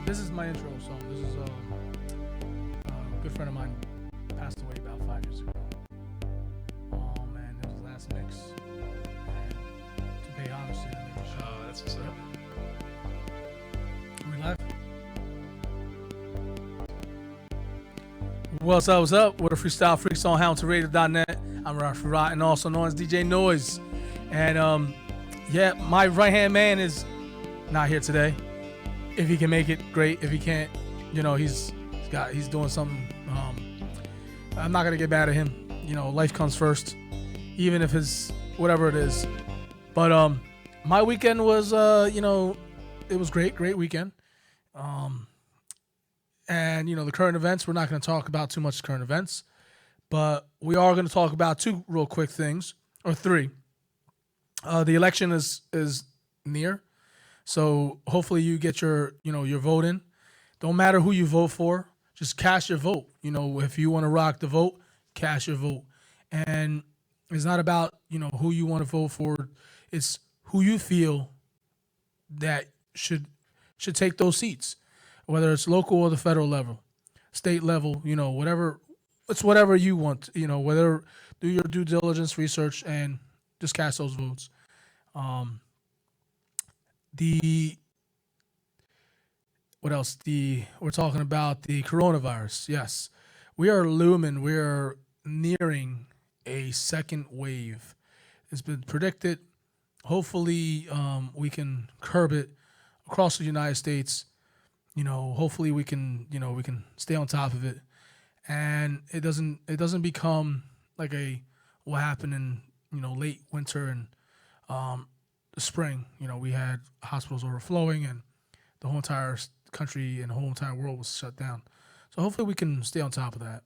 This is my intro song. This is a good friend of mine passed away about 5 years ago. Oh man, it was his last mix. And to pay homage to him, Oh, that's what's up. Are we live? What's up? What's up? We're the Freestyle Freaks on HamiltonRadio.net. I'm Rafi Rotten, also known as DJ Noise. And yeah, my right hand man is not here today. If he can make it, great. If he can't, you know, he's doing something. I'm not gonna get mad at him. You know, life comes first, even if it's whatever it is. But my weekend was, it was great weekend. And you know, the current events. We're not gonna talk about too much current events, but we are gonna talk about two real quick things, or three. The election is near. So hopefully you get your vote in. Don't matter who you vote for, just cast your vote. You know, if you want to rock the vote, cast your vote. And it's not about, who you want to vote for. It's who you feel that should take those seats, whether it's local or the federal level, state level, whatever. It's whatever you want, whether do your due diligence research and just cast those votes. What else? We're talking about the coronavirus. Yes, we are looming. We are nearing a second wave. It's been predicted. Hopefully, we can curb it across the United States. Hopefully we can stay on top of it, and it doesn't become like what happened in late winter and the spring. We had hospitals overflowing and the whole entire country and the whole entire world was shut down. So hopefully we can stay on top of that.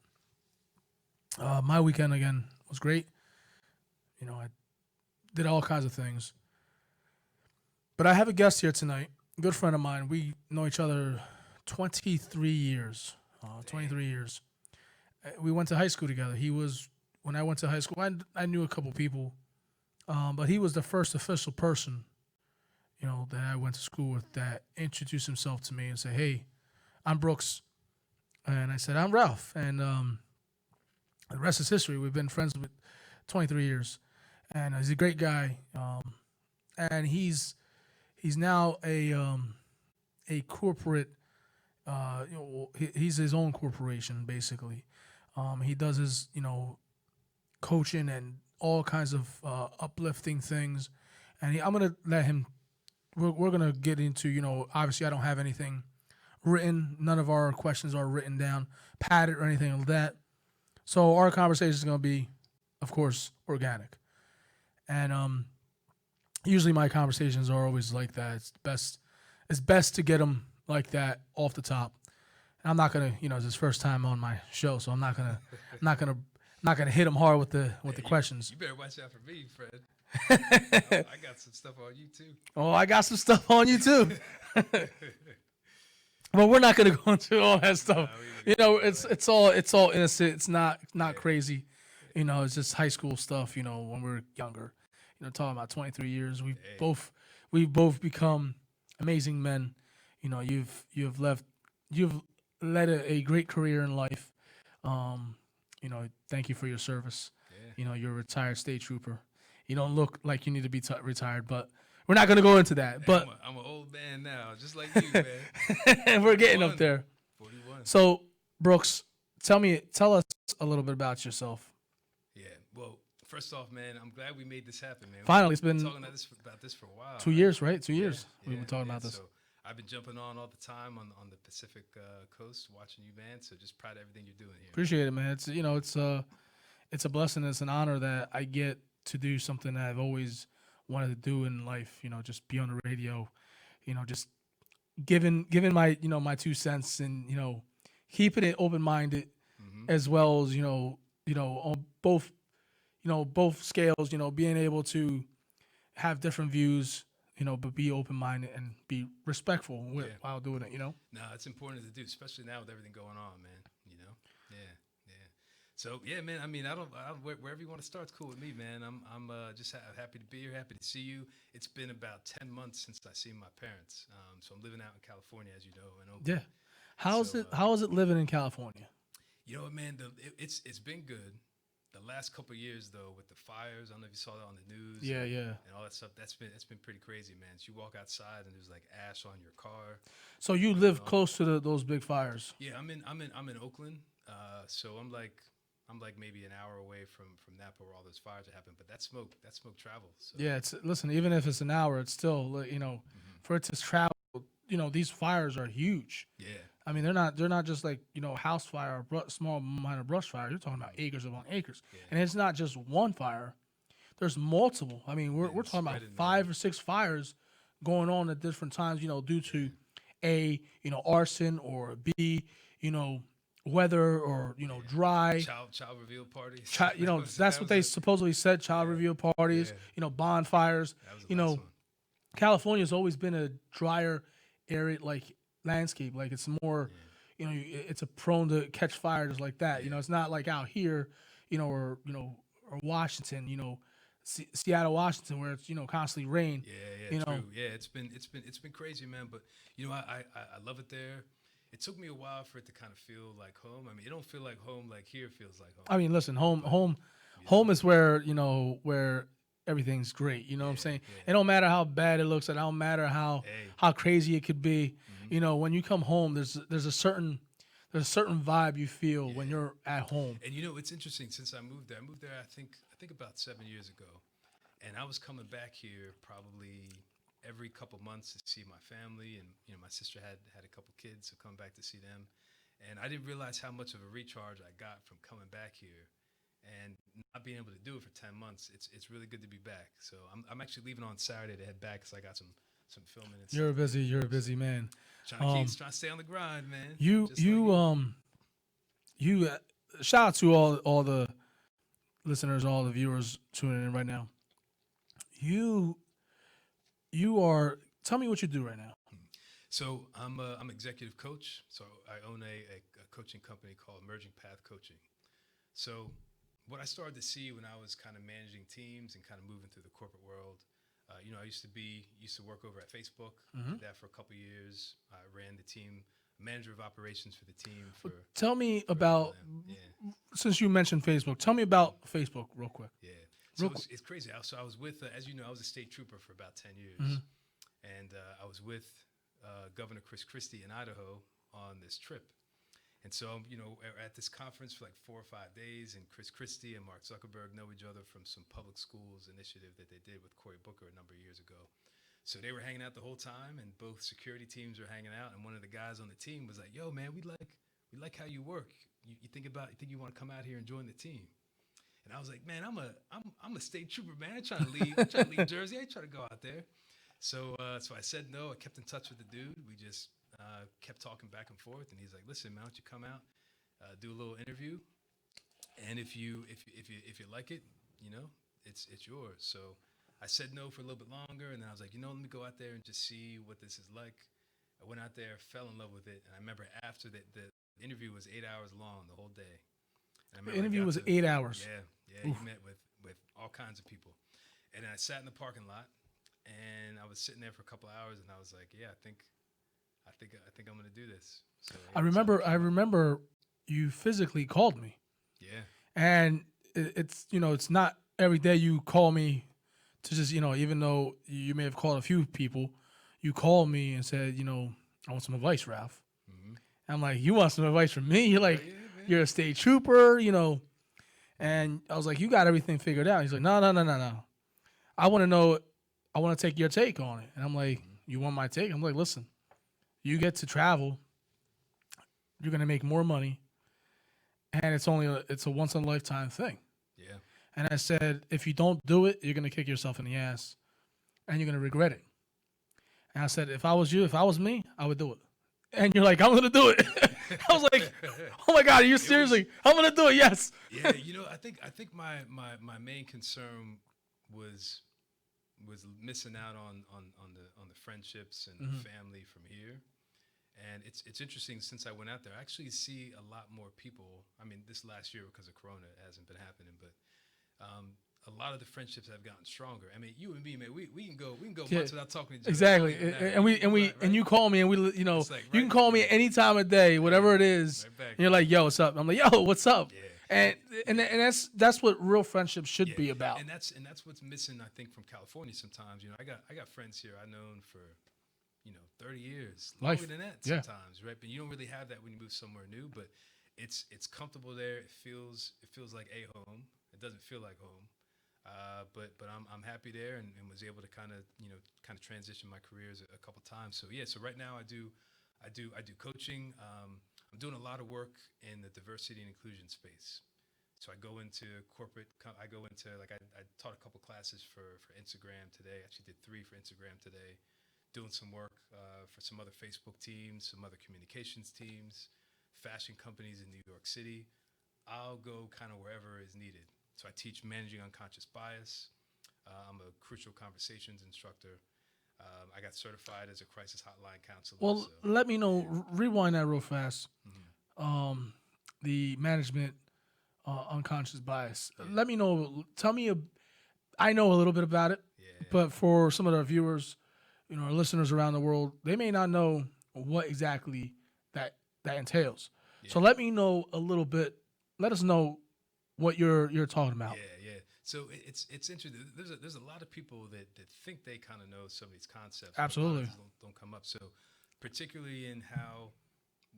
My weekend again was great. I did all kinds of things. But I have a guest here tonight, a good friend of mine. We know each other 23 years. 23 years. We went to high school together. When I went to high school, I knew a couple people. But he was the first official person, that I went to school with that introduced himself to me and said, "Hey, I'm Brooks," and I said, "I'm Ralph," and the rest is history. We've been friends with 23 years, and he's a great guy, and he's now a corporate. He's his own corporation basically. He does his coaching and all kinds of uplifting things, and I'm gonna let him. We're gonna get into obviously I don't have anything written. None of our questions are written down, padded or anything like that. So our conversation is gonna be, of course, organic. And usually my conversations are always like that. It's best to get them like that off the top. And I'm not gonna, it's his first time on my show, so I'm not gonna hit him hard with the questions. You better watch out for me, Fred. I got some stuff on you too. Oh, I got some stuff on you too. But we're not gonna go into all that stuff. It's all innocent. It's not crazy. It's just high school stuff. When we're younger. Talking about 23 years, we've both become amazing men. You've led a great career in life. Thank you for your service. Yeah. You're a retired state trooper. You don't look like you need to be retired, but we're not going to go into that. But I'm an old man now, just like you, man. And we're getting up there. 41. So, Brooks, tell us a little bit about yourself. Yeah. Well, first off, man, I'm glad we made this happen, man. Finally, it's been talking about this for a while. 2 years, right? 2 years we've been talking about this. So I've been jumping on all the time on the Pacific coast, watching you, man. So just proud of everything you're doing here. Appreciate it, man. It's a blessing. It's an honor that I get to do something that I've always wanted to do in life. Just be on the radio. Just giving my my 2 cents and keeping it open minded, as well as on both scales. Being able to have different views. But be open-minded and be respectful while doing it, No, it's important to do, especially now with everything going on, man, Yeah. So yeah, man. I mean, wherever you want to start's cool with me, man. I'm just happy to be here, happy to see you. It's been about 10 months since I seen my parents. So I'm living out in California, as you know, in Yeah. Oakland. How's So it? How is it living in California? you know what, man? It's been good. The last couple of years, though, with the fires, I don't know if you saw that on the news Yeah, yeah. and all that stuff. That's been pretty crazy, man. So you walk outside and there's like ash on your car. So you You live know, close to those big fires. yeah, I'm in Oakland. So I'm like maybe an hour away from Napa where all those fires are happening. But that smoke travels. So Yeah, it's listen. Even if it's an hour, it's still mhm. for it to travel. These fires are huge. Yeah, I mean, they're not just like house fire or small minor brush fire. You're talking about mhm. acres upon acres, Yeah, and it's not just one fire. There's multiple. I mean, we're and talking about spreading, man. 5 or 6 fires going on at different times. Due to A, arson, or B, you know, weather, or Yeah, dry. child reveal parties. that was That's that what was they a supposedly said. Child yeah reveal parties. yeah Bonfires. that was the You last know, one. California's always been a drier area, like landscape. Like it's more, Yeah, it's a prone to catch fire just like that. yeah. It's not like out here, or Washington. Seattle, Washington, where it's constantly rain. Yeah, yeah, You know, true. Yeah, it's been crazy, man. But I love it there. It took me a while for it to kind of feel like home. I mean, it don't feel like home like here feels like I home. mean, listen, home, But home, you know, home is where everything's great. You know what I'm yeah, saying? yeah. It don't matter how bad it looks. It don't matter how Hey, how crazy it could be. hmm When you come home, there's a certain vibe you feel when yeah. you're at home. And it's interesting. Since I moved there, I think about 7 years ago, and I was coming back here probably every couple months to see my family, and my sister had a couple kids, so come back to see them. And I didn't realize how much of a recharge I got from coming back here and not being able to do it for 10 months. It's really good to be back. So I'm actually leaving on Saturday to head back because I got some filming and You're stuff a to do. busy, you're a So busy man. trying to keep Um, trying to stay on the grind, man. you Just like you you. um you shout out to all the listeners, all the viewers tuning in right now. You you are. Tell me what you do right now. So I'm executive coach. So I own a coaching company called Emerging Path Coaching. So what I started to see when I was kind of managing teams and kind of moving through the corporate world, I used to work over at Facebook. Hmm. Did that for a couple years. I ran the team, manager of operations for the team Tell me for a couple of about, them. Yeah. since you mentioned Facebook. Tell me Mhm. about Facebook real quick. Yeah. So Real quick. it's crazy. So I was with, as you know, I was a state trooper for about 10 Hmm. years. And I was with Governor Chris Christie in Idaho on this trip. And so, we're at this conference for like 4 or 5 days, and Chris Christie and Mark Zuckerberg know each other from some public schools initiative that they did with Cory Booker a number of years ago. So they were hanging out the whole time, and both security teams were hanging out. And one of the guys on the team was like, "Yo, man, we like how you work. You think you want to come out here and join the team?" And I was like, "Man, I'm a state trooper, man. I'm trying to leave Jersey. I ain't trying to go out there." So I said no. I kept in touch with the dude. We just kept talking back and forth, and he's like, "Listen, man, why don't you come out, do a little interview, and if you like it, it's yours." So I said no for a little bit longer, and then I was like, let me go out there and just see what this is like. I went out there, fell in love with it, and I remember after that the interview was 8 hours long, the whole day. And I The remember I interview got was to 8 hours. yeah, Oof. you met with all kinds of people, and I sat in the parking lot, and I was sitting there for a couple of hours, and I was like, yeah, I think I'm gonna do this. So I yeah, that's how remember. it I came up. remember you physically called me, Yeah, and it's not every day you call me to just even though you may have called a few people, you called me and said I want some advice, Ralph. hmm I'm like, you want some advice from me? You're hell like, yeah, man. you're a state trooper. hmm And I was like, you got everything figured out. He's like, no, no, no, no, no. I want to know. I want to take your take on it. And I'm like, hmm you want my take? I'm like, listen, you get to travel. You're gonna make more money, and it's a once in a lifetime thing. Yeah, And I said, if you don't do it, you're gonna kick yourself in the ass, and you're gonna regret it. And I said, if I was you, if I was me, I would do it. And you're like, I'm gonna do it. I was like, oh my god, are you it was seriously? I'm gonna do it. Yes. yeah. I think my main concern was was missing out on the friendships and the Hmm. family from here. And it's interesting, since I went out there, I actually see a lot more people. I mean, this last year because of Corona, it hasn't been happening, but a lot of the friendships have gotten stronger. I mean, you and me, man, we can go Yeah, months without talking to each other. exactly. It don't even matter. And you call me and It's like you can call me any time of day, whatever it is. right back. And you're like, yo, what's up? I'm like, yo, what's up? Yeah. And that's what real friendship should be about. And that's what's missing, I think, from California sometimes. You know, I got friends here I've known for 30 years, longer than that sometimes, right? But you don't really have that when you move somewhere new. But it's comfortable there. It feels like a home. It doesn't feel like home. But I'm happy there, and was able to kind of transition my careers a couple times. So yeah, so right now I do coaching. I'm doing a lot of work in the diversity and inclusion space. So I go into corporate. I go into I taught a couple classes for Instagram today. Actually did 3 for Instagram today. Doing some work for some other Facebook teams, some other communications teams, fashion companies in New York City. I'll go kind of wherever is needed. So I teach managing unconscious bias. I'm a crucial conversations instructor. I got certified as a crisis hotline counselor. Well, so. let me know. Rewind that real fast. The management unconscious bias. Let me know. Tell me. I know a little bit about it, but for some of the viewers, our listeners around the world, they may not know what exactly that entails. Yeah. So let me know a little bit. Let us know what you're talking about. Yeah. So it's interesting. There's a lot of people that think they kind of know some of these concepts. Absolutely. But don't come up. So particularly in how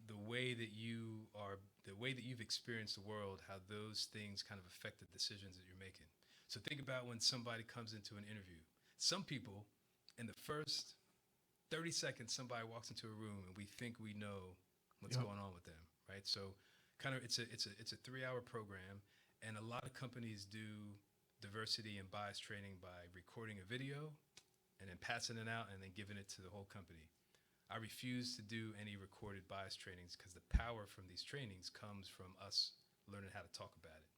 the way that you've experienced the world, how those things kind of affect the decisions that you're making. So think about when somebody comes into an interview. Some people, in the first 30 seconds, somebody walks into a room and we think we know what's going on with them, right? So kind of it's a 3-hour program, and a lot of companies do diversity and bias training by recording a video and then passing it out and then giving it to the whole company. I refuse to do any recorded bias trainings because the power from these trainings comes from us learning how to talk about it.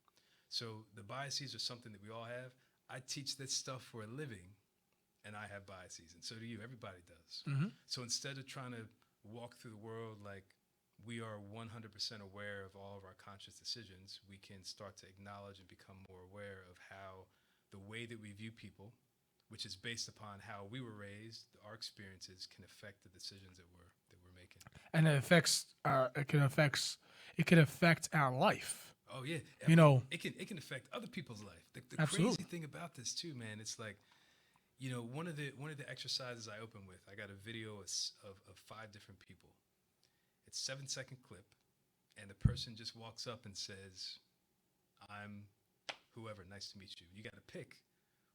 So the biases are something that we all have. I teach this stuff for a living, and I have biases, and so do you. Everybody does. Mm-hmm. So instead of trying to walk through the world like we are 100% aware of all of our conscious decisions, we can start to acknowledge and become more aware of how the way that we view people, which is based upon how we were raised, our experiences, can affect the decisions that we're making. And it can affect our life. Oh yeah, it can affect other people's life. The crazy thing about this too, man, it's like, one of the exercises I open with, I got a video of 5 different people. It's 7-second clip, and the person just walks up and says, "I'm whoever. Nice to meet you." You got to pick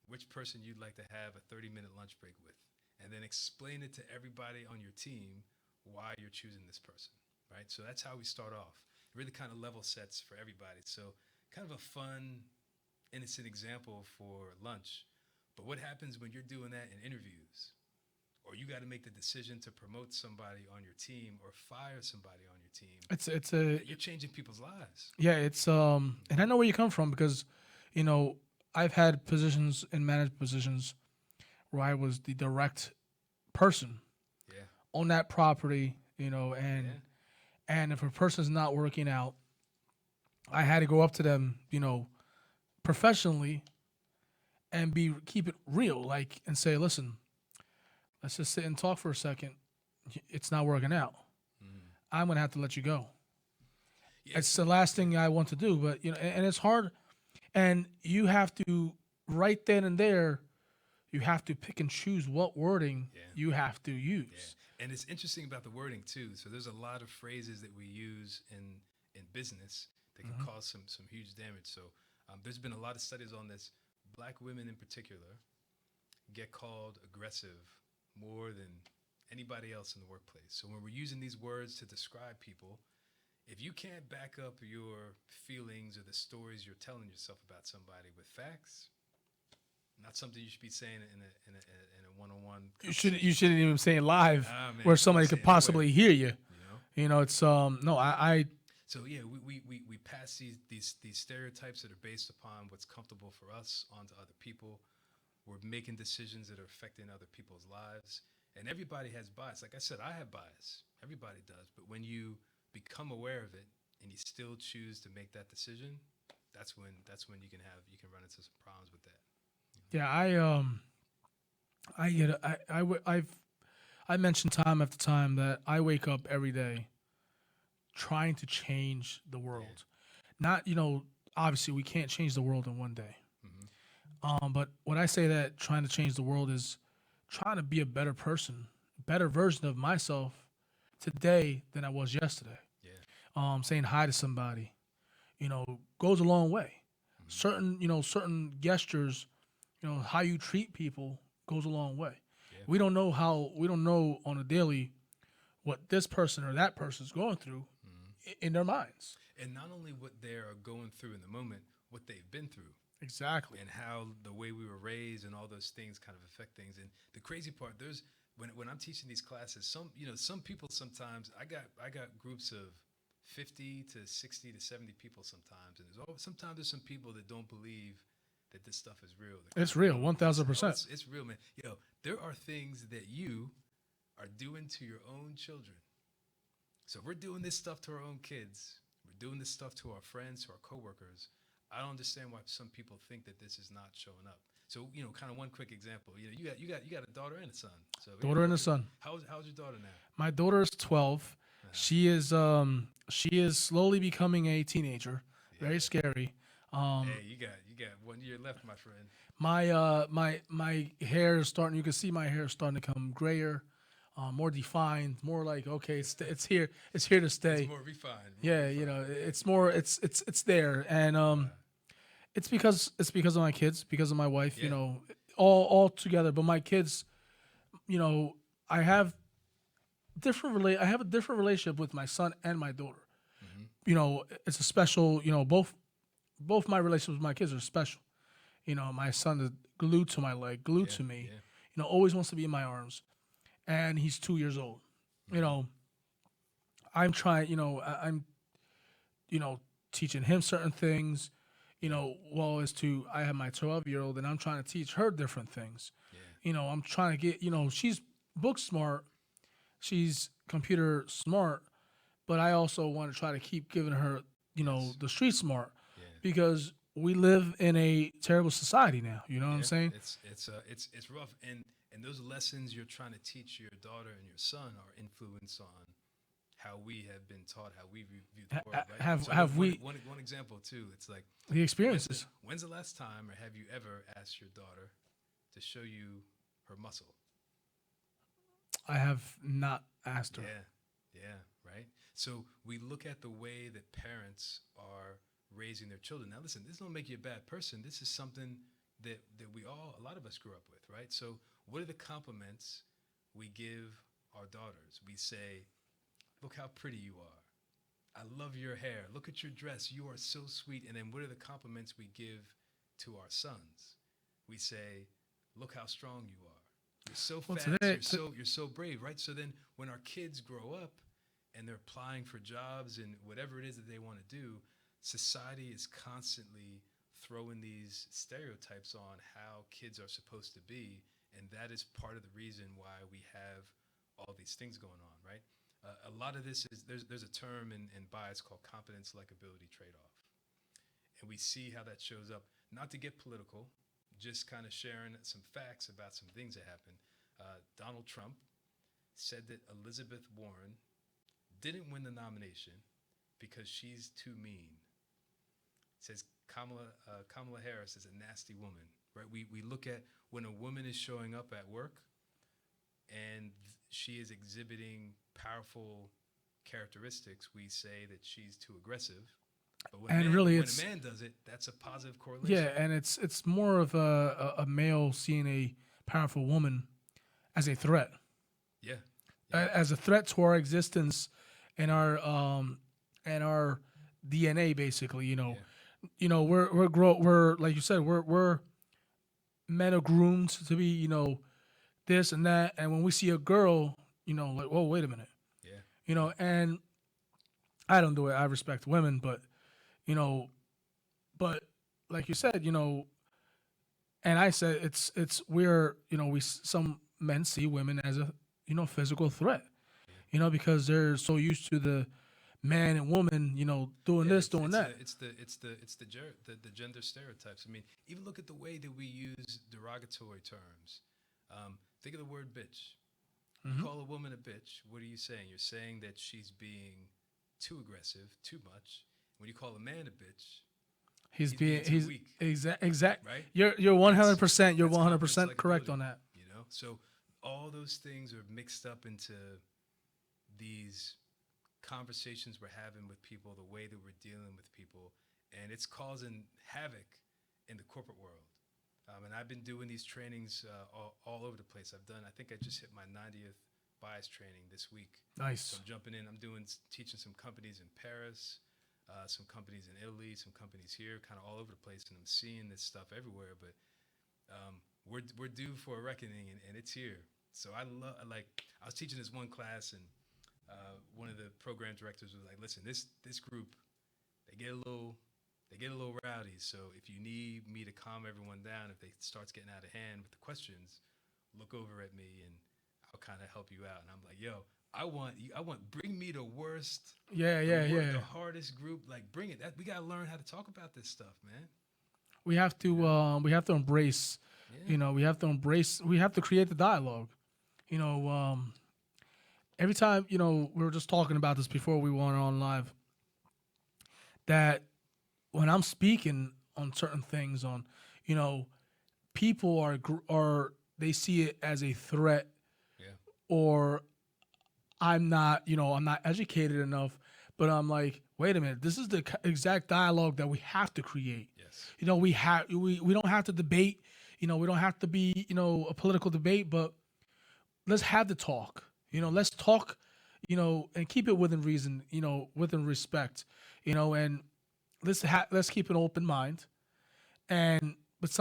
which person you'd like to have a 30-minute lunch break with, and then explain it to everybody on your team why you're choosing this person, right? So that's how we start off. It really kind of level sets for everybody. So kind of a fun, innocent example for lunch. But what happens when you're doing that in interviews? Or you got to make the decision to promote somebody on your team or fire somebody on your team. You're changing people's lives. Yeah, and I know where you come from because, I've had positions in management positions where I was the direct person on that property, and if a person's not working out, I had to go up to them, professionally and keep it real, and say, listen, let's just sit and talk for a second. It's not working out. I'm going to have to let you go. Yeah. It's the last thing I want to do, but, and it's hard. And you have to, right then and there, you have to pick and choose what wording you have to use. Yeah. And it's interesting about the wording, too. So there's a lot of phrases that we use in business that can cause some huge damage. So there's been a lot of studies on this. Black women in particular get called aggressive more than anybody else in the workplace. So when we're using these words to describe people, if you can't back up your feelings or the stories you're telling yourself about somebody with facts, not something you should be saying in a one-on-one. You shouldn't even say it live where somebody could possibly hear you. It's I. So yeah, we pass these stereotypes that are based upon what's comfortable for us onto other people. We're making decisions that are affecting other people's lives. And everybody has bias. Like I said, I have bias. Everybody does. But when you become aware of it and you still choose to make that decision, that's when you can run into some problems with that. Yeah, I get it. I mentioned time after time that I wake up every day trying to change the Yeah. world. Not, obviously we can't change the world in one day. Hmm. But when I say that trying to change the world is trying to be a better person, better version of myself today than I was yesterday. Yeah. Saying hi to somebody, goes a long way. Hmm. Certain gestures, how you treat people goes a long way. Yeah. We don't know on a daily what this person or that person is going through Hmm. in their minds. And not only what they are going through in the moment, what they've been through, Exactly. and how the way we were raised and all those things kind of affect things. And the crazy part, there's when I'm teaching these classes, some people sometimes I got groups of 50 to 60 to 70 people sometimes, and sometimes there's some people that don't believe that this stuff is real. They're kind It's of real, like, it's, oh, 1,000%. it's real, man. There are things that you are doing to your own children. So if we're doing this stuff to our own kids. We're doing this stuff to our friends, to our coworkers. I don't understand why some people think that this is not showing up. So kind of one quick example. You got a daughter and a son. So Daughter and a son. how's your daughter now? My daughter is 12. Uh-huh. She is slowly becoming a teenager. Very Yeah. scary. Um, Hey, you got 1 year left, my friend. my hair is starting. You can see my hair is starting to come grayer, more defined, more like okay, it's here. It's here to It's stay. more refined. More Yeah, refined. it's more. It's there, and Uh, it's because of my kids, because of my wife. yeah. All together. But my kids, I have I have a different relationship with my son and my daughter. Hmm. It's a special. Both my relationships with my kids are special. My son is glued to my leg, glued Yeah. to me. Yeah. Always wants to be in my arms, and he's 2 years old. You Hmm. know, I'm trying. I'm teaching him certain things. Yeah. Well as to I have my 12-year-old, and I'm trying to teach her different things. Yeah. I'm trying to get. She's book smart, she's computer smart, but I also want to try to keep giving her, Yes. the street smart, Yeah. because we live in a terrible society now. You know what I'm Yeah, saying? it's rough, and those lessons you're trying to teach your daughter and your son are influence on how we have been taught, how we view the world, right? So Have we one example too. It's like the experiences? when's the last time, or have you ever asked your daughter to show you her muscle? I have not asked her. Yeah, yeah, right. So we look at the way that parents are raising their children. Now, listen, this don't make you a bad person. This is something that a lot of us grew up with, right? So, what are the compliments we give our daughters? We say, "Look how pretty you are. I love your hair. Look at your dress. You are so sweet." And then, what are the compliments we give to our sons? We say, "Look how strong you are. You're so Well, fast. today, You're so brave." Right. So then, when our kids grow up and they're applying for jobs and whatever it is that they want to do, society is constantly throwing these stereotypes on how kids are supposed to be, and that is part of the reason why we have all these things going on, right? A lot of this is there's a term in bias called competence likability trade-off, and we see how that shows up. Not to get political, just kind of sharing some facts about some things that happened. Donald Trump said that Elizabeth Warren didn't win the nomination because she's too mean. Says Kamala Harris is a nasty woman, right? We look at when a woman is showing up at work and she is exhibiting powerful characteristics, we say that she's too aggressive. But when a and man really, when a it's man does it, that's a positive correlation. yeah, and it's more of a male seeing a powerful woman as a threat, Yeah, yeah, as a threat to our existence and our DNA, basically. yeah, We're like you said, we're men are groomed to be, this and that, and when we see a girl, like, whoa, wait a minute, yeah, and I don't do it. I respect women, you know, but like you said, and I said it's we're we some men see women as a physical threat. Yeah. Because they're so used to the man and woman, doing Yeah, this, doing that. the gender stereotypes. I mean, even look at the way that we use derogatory terms. Think of the word bitch. You Hmm. call a woman a bitch. What are you saying? You're saying that she's being too aggressive, too much. When you call a man a bitch, He's he's being being too he's weak, exact. right? You're one hundred That's percent. You're that's one hundred confidence percent correct likability, on that. you know. So all those things are mixed up into these conversations we're having with people, the way that we're dealing with people, and it's causing havoc in the corporate world. And I've been doing these trainings all over the place. I think I just hit my 90th bias training this week. So Nice. I'm jumping in. I'm teaching some companies in Paris, some companies in Italy, some companies here, kind of all over the place, and I'm seeing this stuff everywhere. But we're due for a reckoning, and it's here. So I love like I was teaching this one class, and one of the program directors was like, "Listen, this group, they get a little rowdy. So if you need me to calm everyone down, if they starts getting out of hand with the questions, look over at me, and I'll kind of help you out." And I'm like, "Yo, bring me the worst, Yeah, the yeah, worst, yeah. the hardest group. Like, bring it. That we gotta learn how to talk about this stuff, man. We have to embrace. Yeah, We have to embrace. We have to create the dialogue. You know, every time we were just talking about this before we went on live. That when I'm speaking on certain things, on you know, people are they see it as a threat, yeah, or I'm not educated enough, but I'm like, wait a minute, this is the exact dialogue that we have to create. yes, We don't have to debate. We don't have to be a political debate, but let's have the talk. Let's talk. And keep it within reason. Within respect. And let's keep an open mind. And but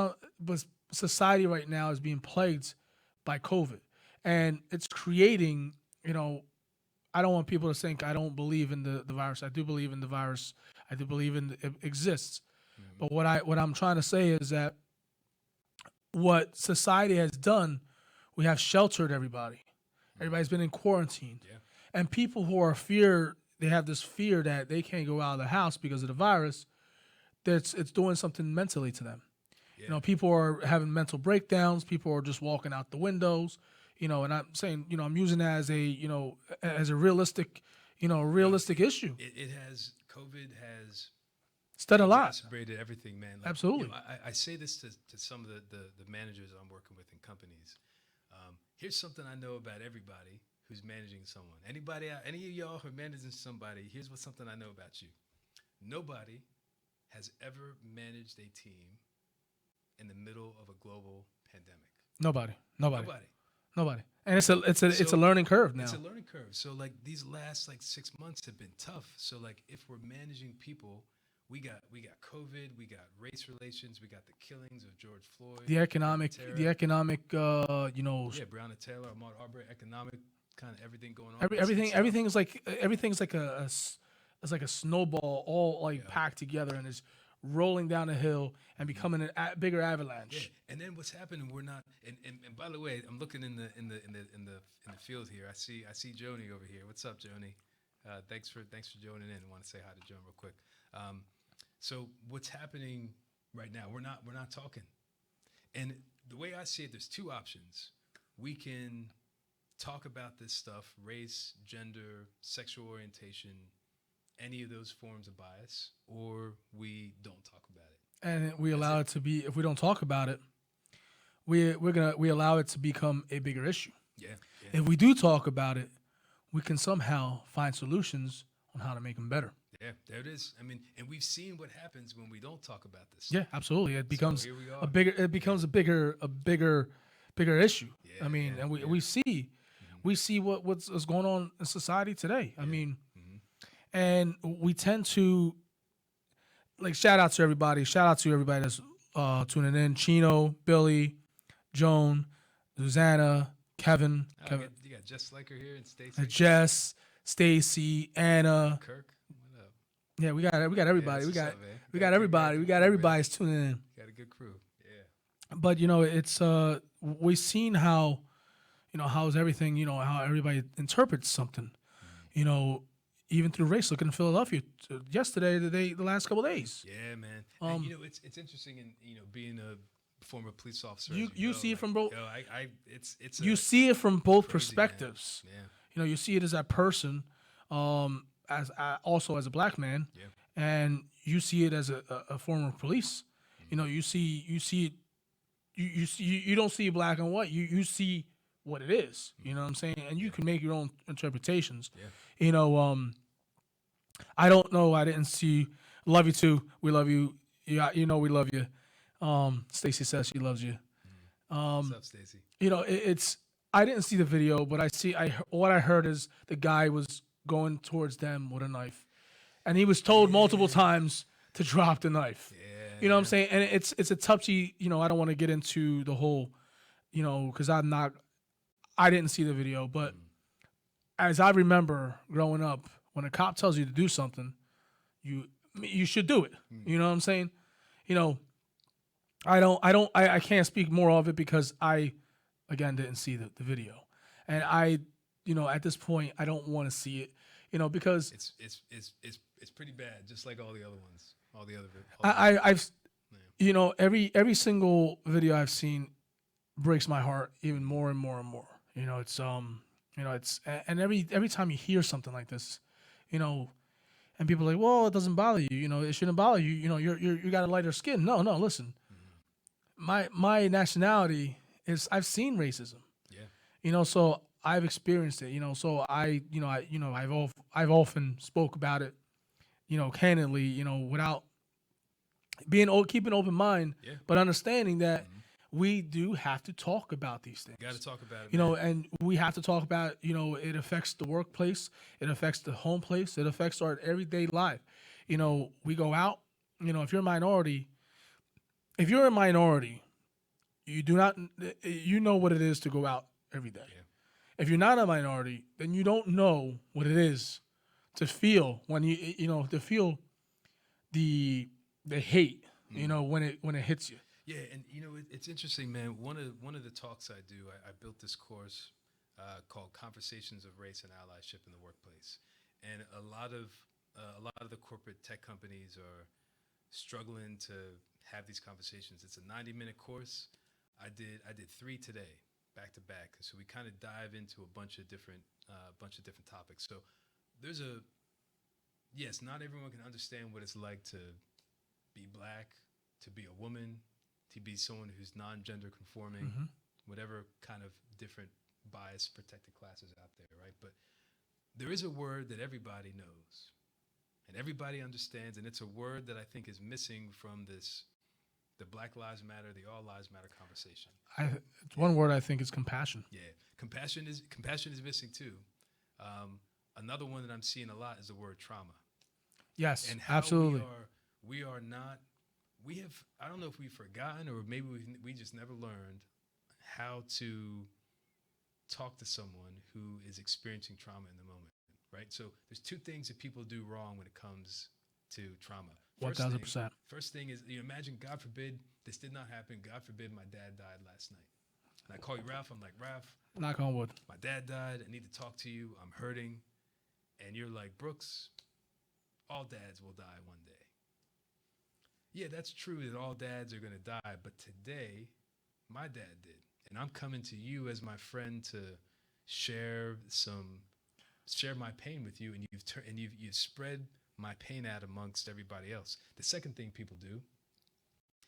society right now is being plagued by COVID, and it's creating. I don't want people to think I don't believe in the virus. I do believe in the virus. I do believe it exists. mm-hmm. But what I'm trying to say is that what society has done, we have sheltered everybody. Everybody's been in quarantine, Yeah, and people who they have this fear that they can't go out of the house because of the virus. That's it's doing something mentally to them. yeah, People are having mental breakdowns. People are just walking out the windows. And I'm saying, I'm using that as a realistic, no, realistic issue. it has COVID has It's done a lot. exacerbated everything, man. Like, Absolutely. I say this to some of the managers I'm working with in companies. Here's something I know about everybody who's managing someone. Any of y'all who are managing somebody, here's something I know about you. Nobody has ever managed a team in the middle of a global pandemic. Nobody. Nobody. Nobody. And it's a So learning curve now. it's a learning curve. So like these last like 6 months have been tough. So like if we're managing people, we got COVID, we got race relations, we got the killings of George Floyd, The economic, yeah, Breonna Taylor, Ahmaud Arbery, economic kind of everything going on. everything's like it's like a snowball, all like Yeah. packed together, and is rolling down a hill and becoming bigger Yeah, avalanche. and then what's happening? We're not. And by the way, I'm looking in the field here. I see Joni over here. What's up, Joni? Thanks for joining in. I want to say hi to Joan real quick. So what's happening right now? We're not talking. And the way I see it, there's two options. We can talk about this stuff: race, gender, sexual orientation, any of those forms of bias, or we don't talk about it. And we That's allow it. it to be. If we don't talk about it, we allow it to become a bigger issue. Yeah, yeah. If we do talk about it, we can somehow find solutions on how to make them better. Yeah, there it is. I mean, and we've seen what happens when we don't talk about this. Yeah, absolutely. It becomes here we a are. bigger. It becomes a bigger issue. Yeah, I mean, yeah, and yeah. we see what's going on in society today. I mean, Mhm. and we tend to like shout out to everybody. Shout out to everybody that's tuning in. Chino, Billy, Joan, Susanna, Kevin, You got just like her here and Stacy, Jess, Stacy, Anna. Kirk. What up? Yeah, we got everybody. Yeah, we that's got what's up, man. we got everybody. We got everybody's tuning in. Got a good crew. Yeah. But it's we've seen how how's everything, how everybody interprets something, you know, even through race. Look in Philadelphia yesterday, the last couple of days. Yeah, man. And it's interesting, in being a former police officer. You as you see it from both. It's You see it from both crazy, man. perspectives. Yeah. You see it as that person, as also as a black man, Yeah. and you see it as a former police. You see it. You don't see black and white. You see what it is. You know what I'm saying? And you can make your own interpretations. Yeah. I don't know. I didn't see. Love you too. We love you. Yeah, we love you. Stacy says she loves you. What's up, Stacy? It's. I didn't see the video, but what I heard is the guy was going towards them with a knife, and he was told multiple times to drop the knife. Yeah. You know what I'm saying? And it's a touchy. I don't want to get into the whole, because I didn't see the video, but as I remember growing up, when a cop tells you to do something, you should do it. You know what I'm saying? I can't speak more of it because I, again, didn't see the video, and at this point, I don't want to see it, because It's pretty bad, just like all the other ones, all the other. I've, every single video I've seen breaks my heart even more and more and more. It's and every time you hear something like this, and people are like, well, it doesn't bother you, it shouldn't bother you, you got a lighter skin. No, listen, my nationality is I've seen racism. Yeah. So I've experienced it. So I've often spoke about it, candidly, without keeping an open mind, Yeah. but understanding that we do have to talk about these things. Got to talk about it. Man. And we have to talk about, it affects the workplace, it affects the home place, it affects our everyday life. We go out, if you're a minority, you do not, what it is to go out every day. Yeah. If you're not a minority, then you don't know what it is to feel when to feel the hate, when it hits you. Yeah, and it's interesting, man. One of the talks I do, I built this course called Conversations of Race and Allyship in the Workplace, and a lot of the corporate tech companies are struggling to have these conversations. It's a 90-minute course. I did 3 today, back to back. So we kind of dive into a bunch of different topics. So yes, not everyone can understand what it's like to be black, to be a woman, to be someone who's non-gender conforming, whatever kind of different bias protected classes out there, right? But there is a word that everybody knows and everybody understands, and it's a word that I think is missing from the Black Lives Matter, the All Lives Matter conversation. It's one word I think is compassion. Yeah, compassion is missing too. Another one that I'm seeing a lot is the word trauma. Yes, and how absolutely. We are not. We have. I don't know if we've forgotten or maybe we just never learned how to talk to someone who is experiencing trauma in the moment. Right. So there's 2 things that people do wrong when it comes to trauma. 1,000%. First thing is, imagine, God forbid, this did not happen. God forbid my dad died last night. And I call you Ralph. I'm like, Ralph. Knock on wood. My dad died. I need to talk to you. I'm hurting. And you're like, Brooks, all dads will die one day. Yeah, that's true that all dads are going to die. But today, my dad did. And I'm coming to you as my friend to share my pain with you. And you've spread my pain out amongst everybody else. The second thing people do,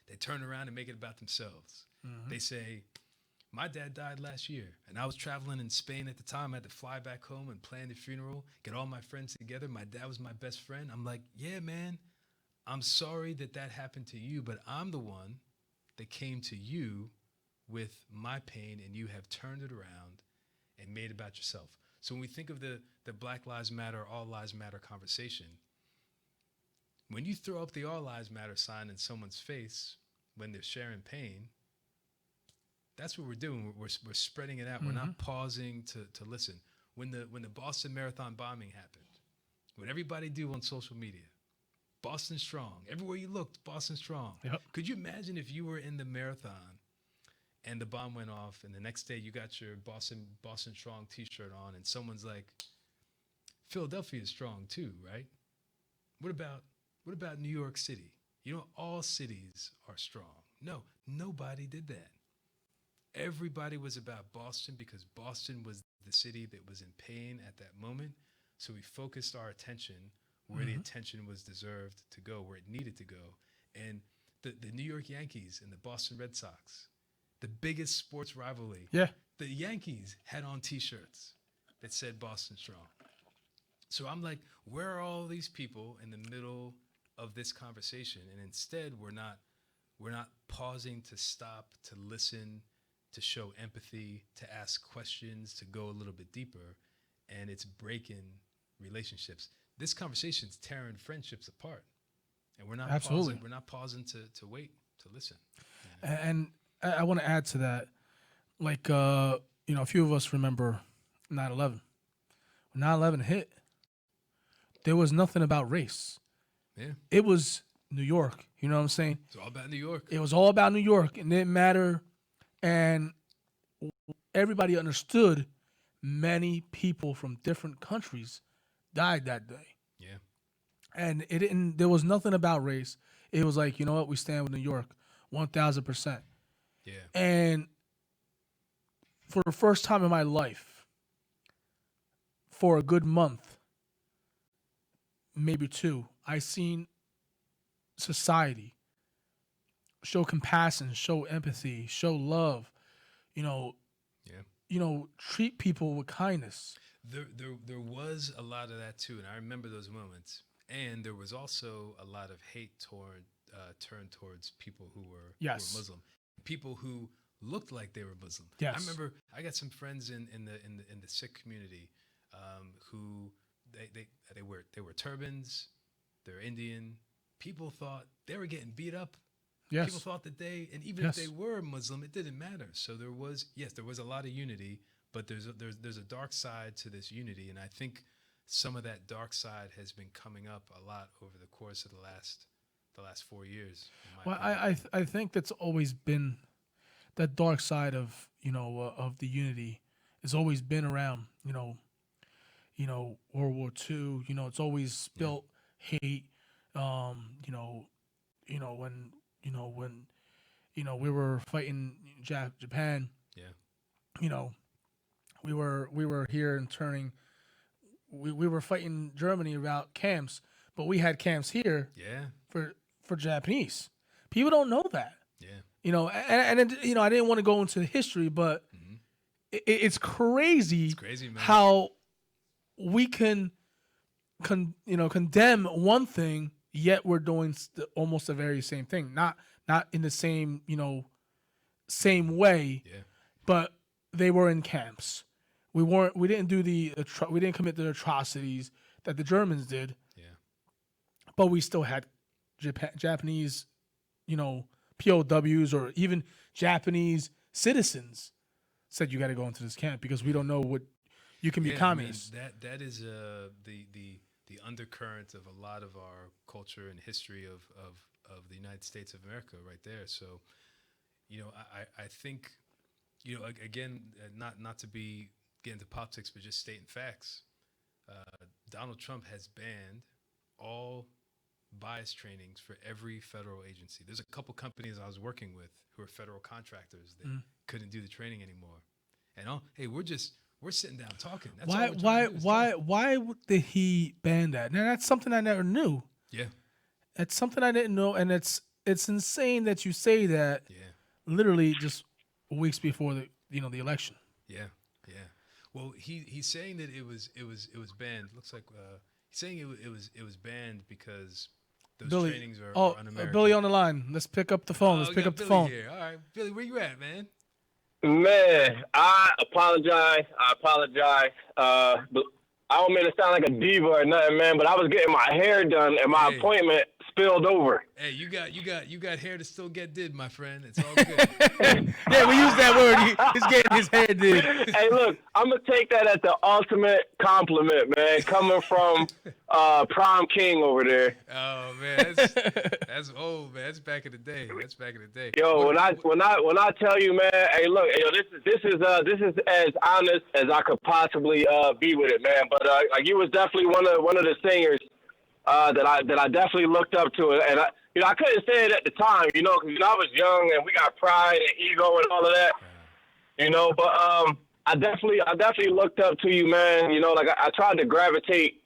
they turn around and make it about themselves. They say, my dad died last year, and I was traveling in Spain at the time. I had to fly back home and plan the funeral, get all my friends together. My dad was my best friend. I'm like, yeah, man, I'm sorry that happened to you, but I'm the one that came to you with my pain, and you have turned it around and made it about yourself. So when we think of the Black Lives Matter, All Lives Matter conversation, when you throw up the All Lives Matter sign in someone's face when they're sharing pain, that's what we're doing. We're spreading it out. We're not pausing to listen. When the Boston Marathon bombing happened, what everybody do on social media, Boston strong. Everywhere you looked, Boston strong. Yep. Could you imagine if you were in the marathon and the bomb went off, and the next day you got your Boston Strong T-shirt on, and someone's like, Philadelphia is strong too, right? What about New York City? You know, all cities are strong. No, nobody did that. Everybody was about Boston because Boston was the city that was in pain at that moment. So we focused our attention where the attention was deserved to go, where it needed to go. And the New York Yankees and the Boston Red Sox, the biggest sports rivalry, Yeah. the Yankees had on T-shirts that said Boston Strong. So I'm like, where are all these people in the middle of this conversation? And instead, we're not pausing to stop, to listen, to show empathy, to ask questions, to go a little bit deeper, and it's breaking relationships. This conversation's tearing friendships apart, and we're not Absolutely. pausing. We're not pausing to wait, to listen. And I want to add to that, like, a few of us remember 9/11. When 9/11 hit, there was nothing about race. Yeah, It was New York. You know what I'm saying? it's all about New York. It was all about New York. It didn't matter. And everybody understood many people from different countries died that day. Yeah, And it didn't, there was nothing about race. It was like, you know what? We stand with New York 1000%. yeah, And for the first time in my life, for a good month, maybe two, I seen society show compassion, show empathy, show love, you know, yeah. treat people with kindness. There was a lot of that too, and I remember those moments. And there was also a lot of hate turned towards people who were Muslim, people who looked like they were Muslim. Yes. I remember I got some friends in the Sikh community who they were turbans, they're Indian. People thought they were getting beat up. Yes. People thought that and even if they were Muslim, it didn't matter. So there was a lot of unity, but there's a dark side to this unity, and I think some of that dark side has been coming up a lot over the course of the last 4 years. Well, I think that's always been that dark side of of the unity has always been around. World War II. It's always built hate. When we were fighting Japan. Yeah. We were here and turning. We were fighting Germany about camps, but we had camps here. Yeah. For Japanese. People don't know that. Yeah. And I didn't want to go into the history, but it's crazy. It's crazy, man. How we can condemn one thing, yet we're doing almost the very same thing. Not in the same same way. Yeah. But they were in camps. We didn't do we didn't commit the atrocities that the Germans did. Yeah. But we still had Japanese, POWs or even Japanese citizens said you got to go into this camp because we don't know what you can be communist. I mean, that is the undercurrent of a lot of our culture and history of the United States of America right there. So, I think, again, not to get into politics, but just stating facts. Donald Trump has banned all bias trainings for every federal agency. There's a couple companies I was working with who are federal contractors that couldn't do the training anymore. And hey, we're sitting down talking. That's why did he ban that? Now that's something I never knew. Yeah. That's something I didn't know, and it's insane that you say that. Yeah. Literally just weeks before the election. Yeah. Yeah. Well, he's saying that it was banned. Looks like he's saying it was banned because those trainings are un-American. Billy on the line. Let's pick up the phone. Let's pick up the phone. Here. All right, Billy, where you at, man? Man, I apologize. But I don't mean to sound like a diva or nothing, man, but I was getting my hair done, and my appointment spilled over. Hey, you got hair to still get did, my friend. It's all good. Yeah, we use that word. He's getting his hair did. Hey, look, I'm gonna take that as the ultimate compliment, man, coming from Prom King over there. Oh man, that's old, man. That's back in the day. That's back in the day. Yo, when I tell you, man, hey, look, yo, this is as honest as I could possibly be with it, man. But like, you was definitely one of the singers that I definitely looked up to, and I couldn't say it at the time, because I was young and we got pride and ego and all of that, But I definitely looked up to you, man. Like I tried to gravitate,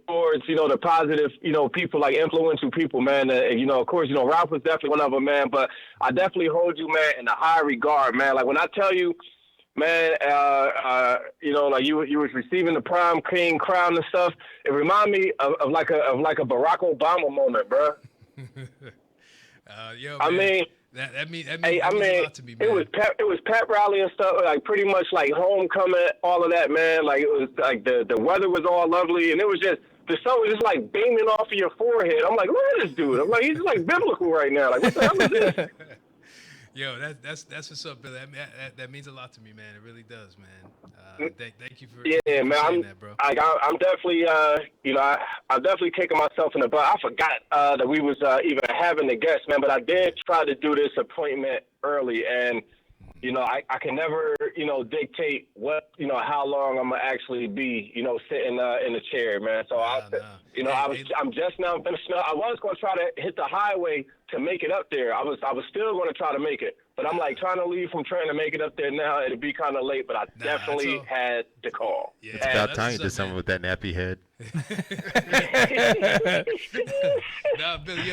towards the positive, people, like influential people, man. Of course, Ralph was definitely one of them, man. But I definitely hold you, man, in a high regard, man. Like when I tell you, man, like you was receiving the Prom King crown and stuff. It reminded me of like a Barack Obama moment, bro. Yo, I man, mean, that means hey, a lot to me, man. it was pep rally and stuff, like pretty much like homecoming, all of that, man. Like it was like the weather was all lovely, and it was just the sun was just like beaming off of your forehead. I'm like, look at this dude. I'm like, he's like biblical right now. Like, what the hell is this? Yo, that's what's up, Billy. That means a lot to me, man. It really does, man. Thank you for man. saying that, bro. I'm definitely I'm definitely kicking myself in the butt. I forgot that we was even having the guest, man. But I did try to do this appointment early, and I can never dictate what how long I'm gonna actually be sitting in the chair, man. So I'm just now finishing up. I was gonna try to hit the highway to make it up there. I was still gonna try to make it, but I'm like trying to leave from trying to make it up there now. It'd be kind of late, but I definitely had to call. Yeah, it's about time you did something with that nappy head. Nah, Billy,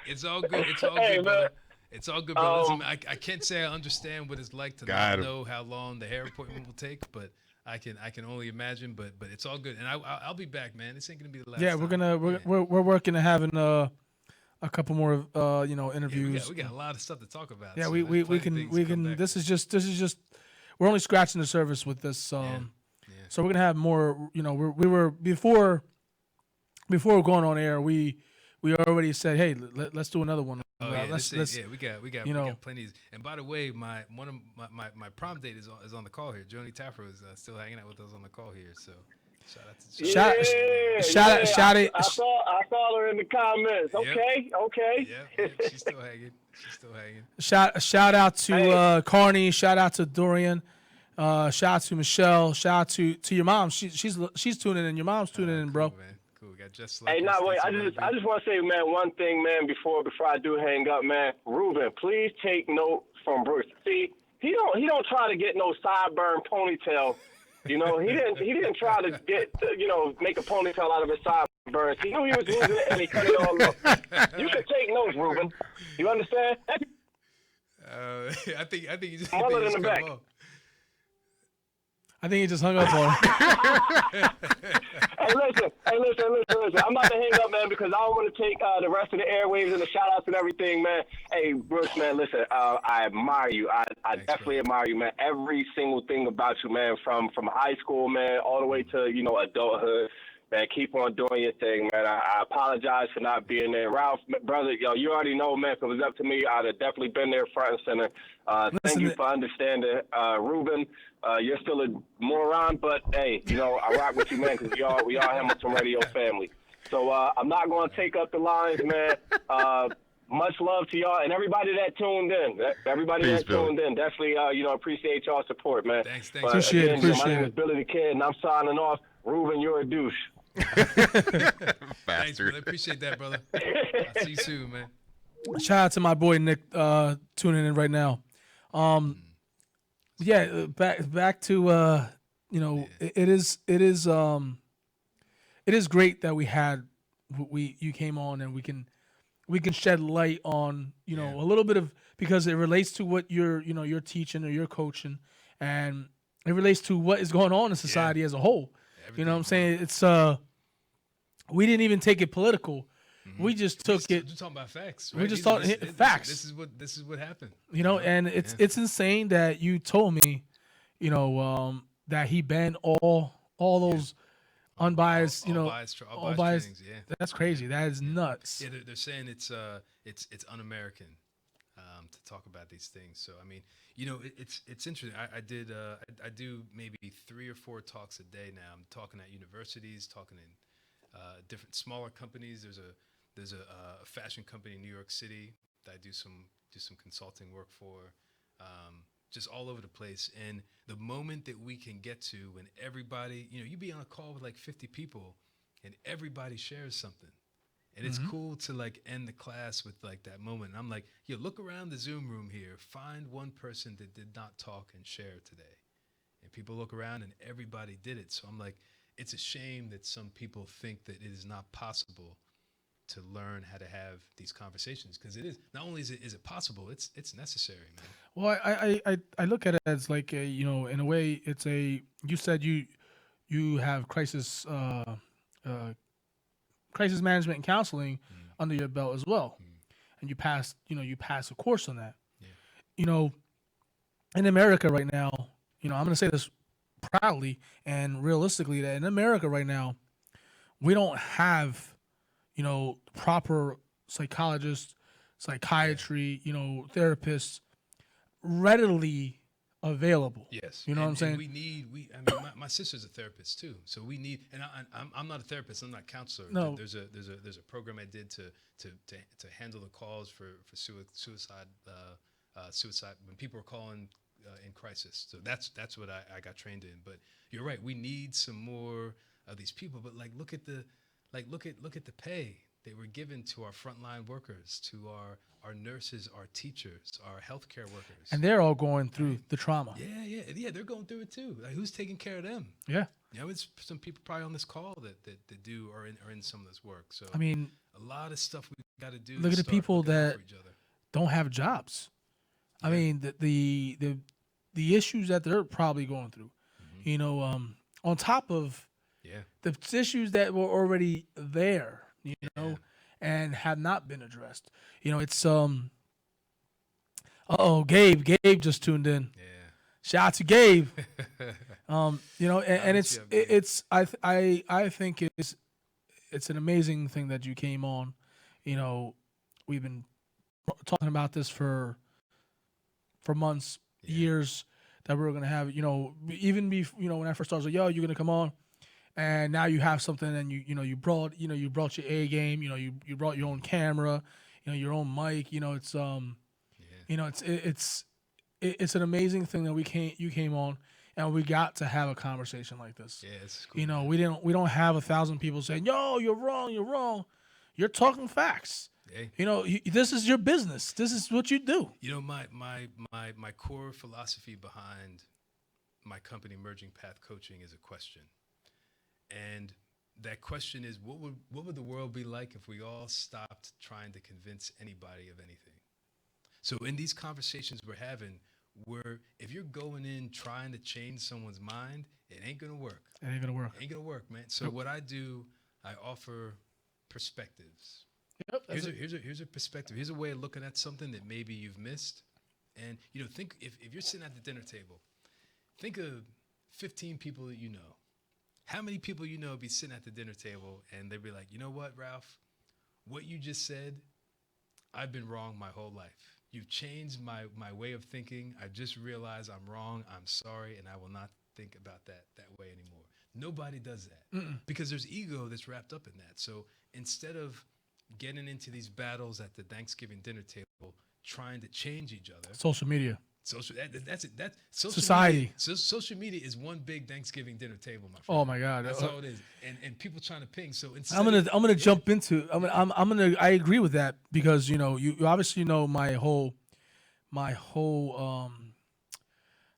it's all good. It's all good, brother. It's all good, brother. Listen, I can't say I understand what it's like to not know how long the hair appointment will take, but I can only imagine. But it's all good, and I'll be back, man. This ain't gonna be the last. Yeah, we're working to having a couple more interviews. Yeah, we got a lot of stuff to talk about. Yeah, so we can. This is just we're only scratching the surface with this. So we're gonna have more. We were before going on air. We already said, hey, let's do another one. Oh yeah, we got plenty. And by the way, my prom date is on the call here. Joni Tafro is still hanging out with us on the call here. So shout out to shout it. I saw her in the comments. Okay. Yeah, she's still hanging. Shout out to Carney. Shout out to Dorian. Shout out to Michelle. Shout out to your mom. She's tuning in. Your mom's tuning in, bro. Cool, man. Cool. We got just like. Hey, wait. I just want to say, man, one thing, man. Before I do hang up, man. Ruben, please take note from Bruce. See, he don't try to get no sideburn ponytail. He didn't try to get make a ponytail out of his sideburns. He knew he was losing it, and he cut it all off. You should take notes, Ruben. You understand? I think you just Mullet in the back. I think he just hung up on him. Hey, listen. I'm about to hang up, man, because I don't want to take the rest of the airwaves and the shout-outs and everything, man. Hey, Bruce, man, listen, I admire you. I definitely admire you, man. Every single thing about you, man, from high school, man, all the way to, adulthood. Man, keep on doing your thing, man. I apologize for not being there. Ralph, brother, you already know, man, if it was up to me, I'd have definitely been there front and center. Thank you for understanding. Ruben, you're still a moron, but, hey, I rock with you, man, because we all Hamilton Radio family. So I'm not going to take up the lines, man. Much love to y'all and everybody that tuned in. Tuned in. Definitely, appreciate y'all support, man. Thanks. Appreciate it. My name is Billy the Kid, and I'm signing off. Ruben, you're a douche. Thanks, brother. Appreciate that, brother. I'll see you soon, man. Shout out to my boy Nick tuning in right now. Back to it is great that you came on and we can shed light on a little bit of, because it relates to what you're teaching or you're coaching, and it relates to what is going on in society as a whole. You know what I'm saying? It's we didn't even take it political. Mm-hmm. We just took it. We're talking about facts. Right? We just thought facts. This is what happened. And it's insane that you told me, that he banned all those unbiased, all biased unbiased. trainings. Yeah, That's crazy. That is nuts. yeah. They're saying it's un-American to talk about these things. So I mean, it's interesting. I do maybe 3 or 4 talks a day now. I'm talking at universities, talking in different smaller companies. There's a fashion company in New York City that I do some consulting work for. Just all over the place. And the moment that we can get to when everybody, you be on a call with like 50 people and everybody shares something. And it's cool to like end the class with like that moment. And I'm like, look around the Zoom room here, find one person that did not talk and share today. And people look around and everybody did it. So I'm like, it's a shame that some people think that it is not possible to learn how to have these conversations, because it is. Not only is it possible, it's necessary, man. Well, I look at it as like in a way, it's a. You said you have crisis management and counseling under your belt as well, and you passed a course on that. Yeah. In America right now, I'm going to say this proudly and realistically, that in America right now, we don't have proper psychologists, psychiatry, therapists readily available. Yes. You know what I'm saying? My sister's a therapist too. So we need, and I'm not a therapist. I'm not a counselor. No. There's a program I did to handle the calls for suicide when people are calling in crisis. So that's what I got trained in. But you're right. We need some more of these people. But look at the pay they were given to our frontline workers, to our nurses, our teachers, our healthcare workers. And they're all going through the trauma. Yeah, they're going through it too. Like, who's taking care of them? Yeah. It's some people probably on this call that do are in some of this work. So I mean, a lot of stuff we got to do. Look at the people that don't have jobs. Yeah. I mean, the issues that they're probably going through. On top of the issues that were already there, and have not been addressed. It's Gabe just tuned in. Yeah. Shout out to Gabe. And it's I think it's an amazing thing that you came on. We've been talking about this for months, years, that we were gonna have. Even when I first started, I was like, yo, you're gonna come on. And now you have something, and you brought your A game. You brought your own camera, your own mic. It's an amazing thing that you came on, and we got to have a conversation like this. Yeah, it's cool. We don't have 1,000 people saying, yo, you're wrong. You're talking facts. Hey. This is your business. This is what you do. My core philosophy behind my company, Merging Path Coaching, is a question. And that question is, what would the world be like if we all stopped trying to convince anybody of anything? So in these conversations we're having, if you're going in trying to change someone's mind, it ain't gonna work. It ain't gonna work, man. So what I do, I offer perspectives. Yep. Here's a perspective. Here's a way of looking at something that maybe you've missed. And think if you're sitting at the dinner table, think of 15 people that you know. How many people be sitting at the dinner table and they'd be like, you know what, Ralph? What you just said, I've been wrong my whole life. You've changed my way of thinking. I just realized I'm wrong. I'm sorry, and I will not think about that way anymore. Nobody does that. Because there's ego that's wrapped up in that. So instead of getting into these battles at the Thanksgiving dinner table, trying to change each other. Social media. That's it. That's social society. Media, social media is one big Thanksgiving dinner table, my friend. Oh my God, that's all it is. And people trying to ping. So I'm gonna jump into. I agree with that, because you obviously know my whole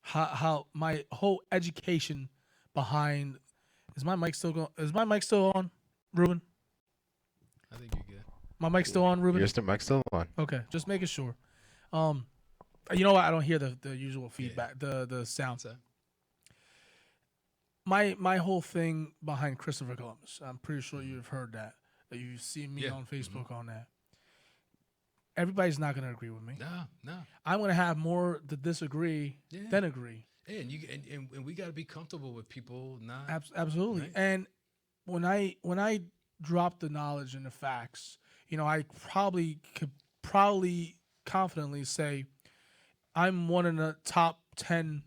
how my whole education behind. Is my mic still going? Is my mic still on, Ruben? I think you're good. My mic's still on, Ruben? Yes, the mic's still on. Okay, just making sure. You know what? I don't hear the usual feedback, the sound. My whole thing behind Christopher Columbus, I'm pretty sure you've heard that you've seen me on Facebook on that. Everybody's not going to agree with me. No. I'm going to have more to disagree than agree. Yeah, and we got to be comfortable with people not. Absolutely. Right? And when I drop the knowledge and the facts, I probably could probably confidently say I'm one of the top 10,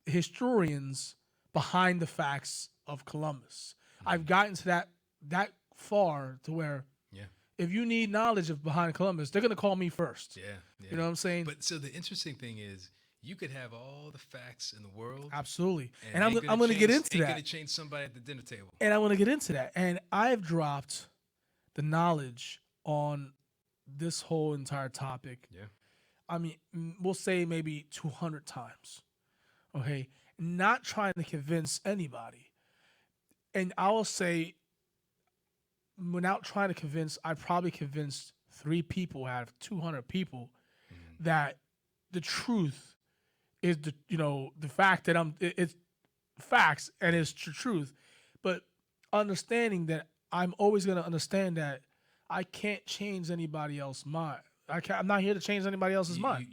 historians behind the facts of Columbus. I've gotten to that far to where Yeah. if you need knowledge of behind Columbus, they're gonna call me first. Yeah. Yeah. You know what I'm saying? But so the interesting thing is, you could have all the facts in the world, Absolutely. And and I'm gonna get into ain't that. gonna change somebody at the dinner table. And I want to get into that. And I've dropped the knowledge on this whole entire topic. Yeah. I mean, we'll say maybe 200 times. Okay. Not trying to convince anybody. And I will say, without trying to convince, I probably convinced 3 people out of 200 people that the truth is the fact that it's facts and it's the truth. But understanding that I'm always going to understand that I can't change anybody else's mind. I'm not here to change anybody else's mind.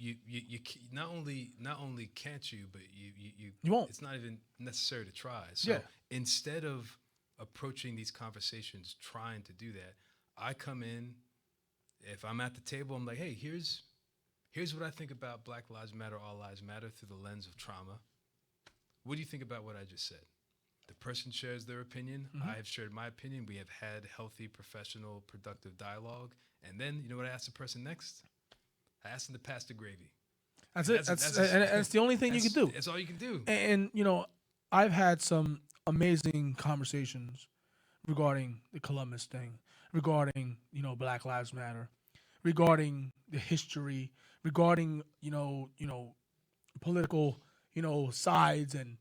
Not only can't you, but You won't. It's not even necessary to try. So Yeah. instead of approaching these conversations trying to do that, I come in. If I'm at the table, I'm like, hey, here's what I think about Black Lives Matter, All Lives Matter through the lens of trauma. What do you think about what I just said? The person shares their opinion. I have shared my opinion. We have had healthy, professional, productive dialogue. And then, you know what I asked the person next? I asked them to pass the gravy. That's it. And it's the only thing you can do. That's all you can do. And I've had some amazing conversations regarding the Columbus thing, regarding Black Lives Matter, regarding the history, regarding political sides, and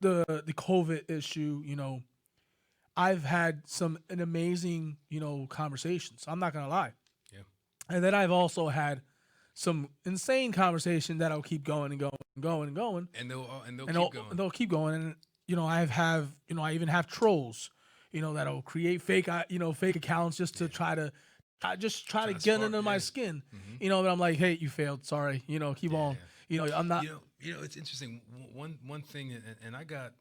the COVID issue. I've had an amazing conversations. I'm not gonna lie. Yeah. And then I've also had some insane conversation that'll keep going and going and going and going. And they'll keep going. They'll keep going. And I even have trolls, that'll create fake accounts just to try to get under my skin. But I'm like, hey, you failed. Sorry. Keep on. I'm not. It's interesting. One thing, and I got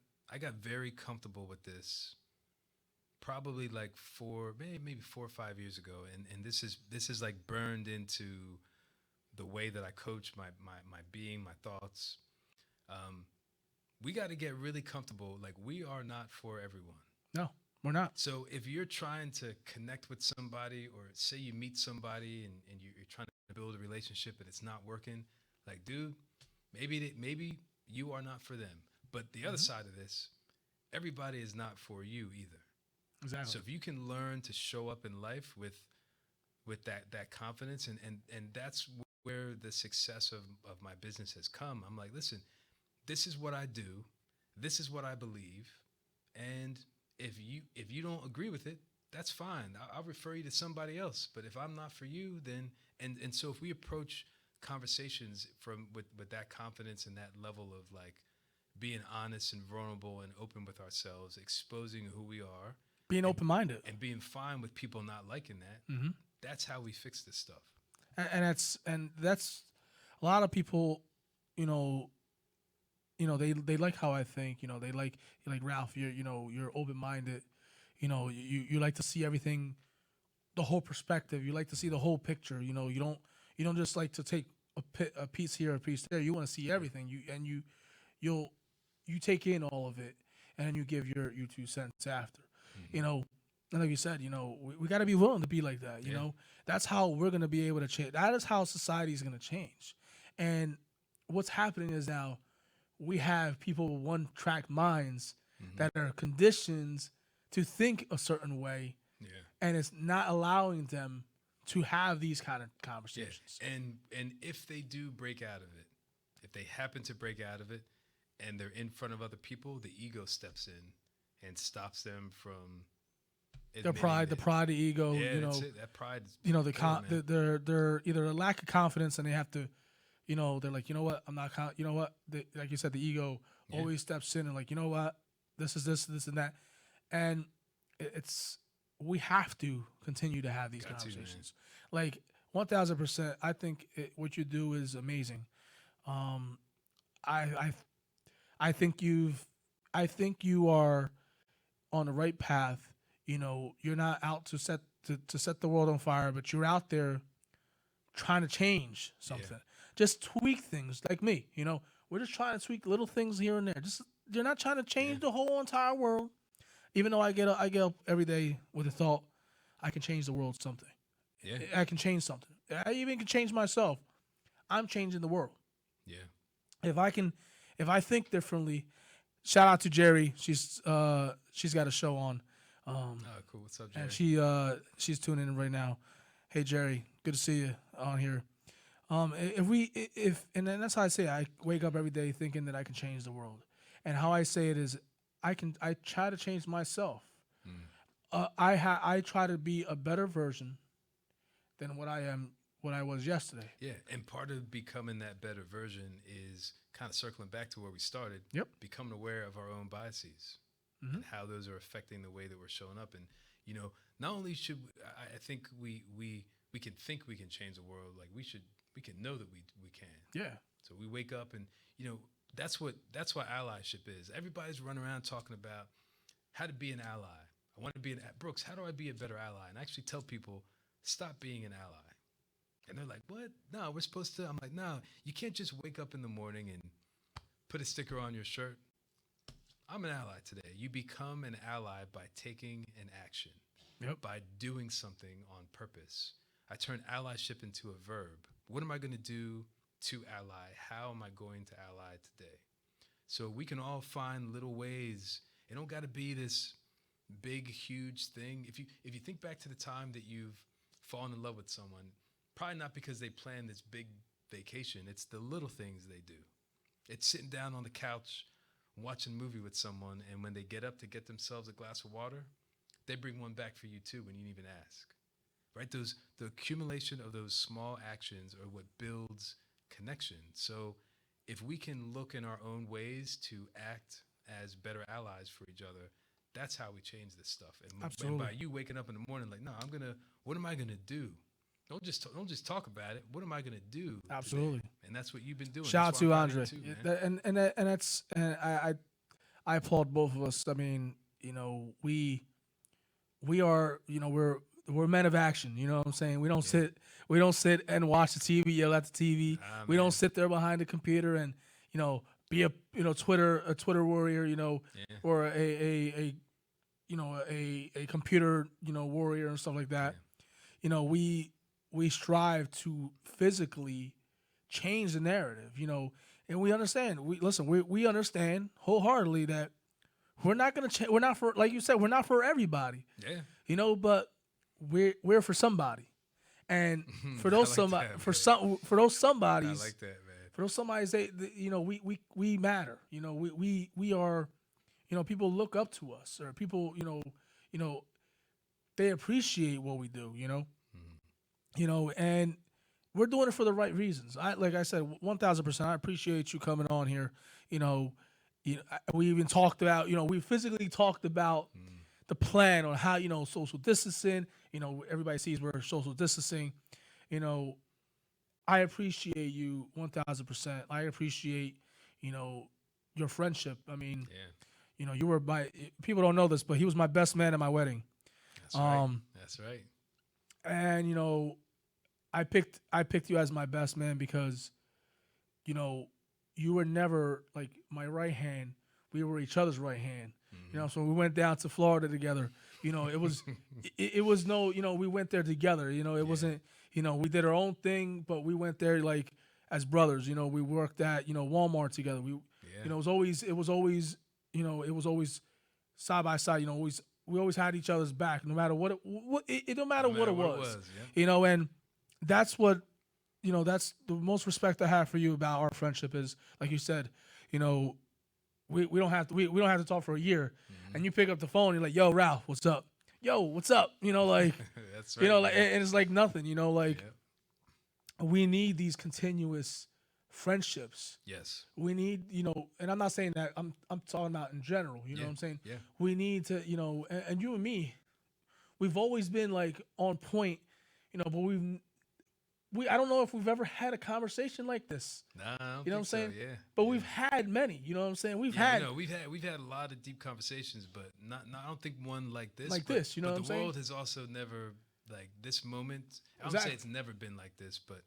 very comfortable with this probably like maybe 4 or 5 years ago, and this is like burned into the way that I coach my being, my thoughts. We got to get really comfortable. Like, we are not for everyone. No, we're not. So if you're trying to connect with somebody, or say you meet somebody and you're trying to build a relationship and it's not working, like, dude, maybe you are not for them. But the other side of this, everybody is not for you either. Exactly. So if you can learn to show up in life with that confidence, and that's where the success of my business has come. I'm like, listen, this is what I do, this is what I believe, and if you don't agree with it, that's fine. I'll refer you to somebody else. But if I'm not for you, then and so if we approach conversations with that confidence and that level of like being honest and vulnerable and open with ourselves, exposing who we are, being open-minded, and being fine with people not liking that, that's how we fix this stuff. And that's a lot of people, they like how I think. They like Ralph. You're open-minded. You like to see everything, the whole perspective. You like to see the whole picture. You don't just like to take a piece here, a piece there. You want to see everything. You take in all of it, and then you give your 2 cents after. And like you said, we got to be willing to be like that. That's how we're going to be able to change. That is how society is going to change. And what's happening is now we have people with one-track minds that are conditioned to think a certain way, and it's not allowing them to have these kind of conversations. Yeah. And if they do break out of it, if they happen to break out of it, and they're in front of other people, the ego steps in and stops them from the pride, the ego. Yeah, that's it. That pride. Is they're either a lack of confidence, and they have to, they're like, what, I'm not, what, like you said, the ego always steps in and like, what, this is this and that, and we have to continue to have these conversations. Like 1000%, I think what you do is amazing. I think I think you are on the right path. You're not out to set the world on fire, but you're out there trying to change something. Just tweak things like me. We're just trying to tweak little things here and there. Just you're not trying to change the whole entire world. Even though I get up every day with the thought I can change the world something. Yeah. I can change something. I even can change myself. I'm changing the world. Yeah. If I think differently, shout out to Jerry. She's got a show on. Oh, cool. What's up, Jerry? And she's tuning in right now. Hey Jerry, good to see you on here. And then that's how I say it. I wake up every day thinking that I can change the world, and how I say it is, I try to change myself. I try to be a better version than what I was yesterday. Yeah, and part of becoming that better version is kind of circling back to where we started. Yep. Becoming aware of our own biases and how those are affecting the way that we're showing up. And not only should I think we can think we can change the world, like we can know that we can. Yeah. So we wake up and that's what allyship is. Everybody's running around talking about how to be an ally. I want to be Brooks, how do I be a better ally? And I actually tell people, stop being an ally. And they're like, what? No, we're supposed to. I'm like, no, you can't just wake up in the morning and put a sticker on your shirt. I'm an ally today. You become an ally by taking an action, by doing something on purpose. I turn allyship into a verb. What am I going to do to ally? How am I going to ally today? So we can all find little ways. It don't got to be this big, huge thing. If you think back to the time that you've fallen in love with someone, probably not because they planned this big vacation. It's the little things they do. It's sitting down on the couch, watching a movie with someone, and when they get up to get themselves a glass of water, they bring one back for you too when you didn't even ask. Right? The accumulation of those small actions are what builds connection. So if we can look in our own ways to act as better allies for each other, that's how we change this stuff. And by you waking up in the morning like, no, what am I gonna do? Don't just talk about it. What am I gonna do? Absolutely. Today? And that's what you've been doing. Shout out to Andre. Too, I applaud both of us. I mean, we are, we're men of action. You know what I'm saying? We don't sit and watch the TV, yell at the TV. We don't sit there behind the computer and be a Twitter warrior, or a computer warrior and stuff like that. Yeah. We strive to physically change the narrative, and we understand. We understand wholeheartedly that we're not going to change. We're not for, like you said, we're not for everybody. Yeah. But we're for somebody, and for those somebodies, I like that, man. For those somebodies, we matter. We are, people look up to us, or people, they appreciate what we do. And we're doing it for the right reasons. Like I said, 1,000%. I appreciate you coming on here. We even talked about, we physically talked about the plan on how, social distancing. Everybody sees we're social distancing. I appreciate you 1,000%. I appreciate, your friendship. I mean, you were people don't know this, but he was my best man at my wedding. That's right. That's right. And I picked you as my best man because, you were never like my right hand. We were each other's right hand. So we went down to Florida together. It was it was no, we went there together. It wasn't, we did our own thing, but we went there like as brothers. We worked at Walmart together. It was always side by side. We always had each other's back, no matter what it no matter what it was. And that's what that's the most respect I have for you about our friendship is, like you said, we don't have to talk for a year, and you pick up the phone, you're like, yo, Ralph, what's up? Yo, what's up? Like that's right, and it's like nothing, we need these continuous friendships. Yes. We need, and I'm not saying that, I'm talking about in general, you know what I'm saying? Yeah. We need to, and you and me, we've always been like on point, but I don't know if we've ever had a conversation like this. Nah, I don't You know what I'm think saying? so, yeah. But yeah. we've had many. You know what I'm saying? We've Yeah, had no, we've had a lot of deep conversations, but not I don't think one like this. Like but, this, you know but what I'm the saying? world has also never like this moment. I don't Exactly. say it's never been like this, but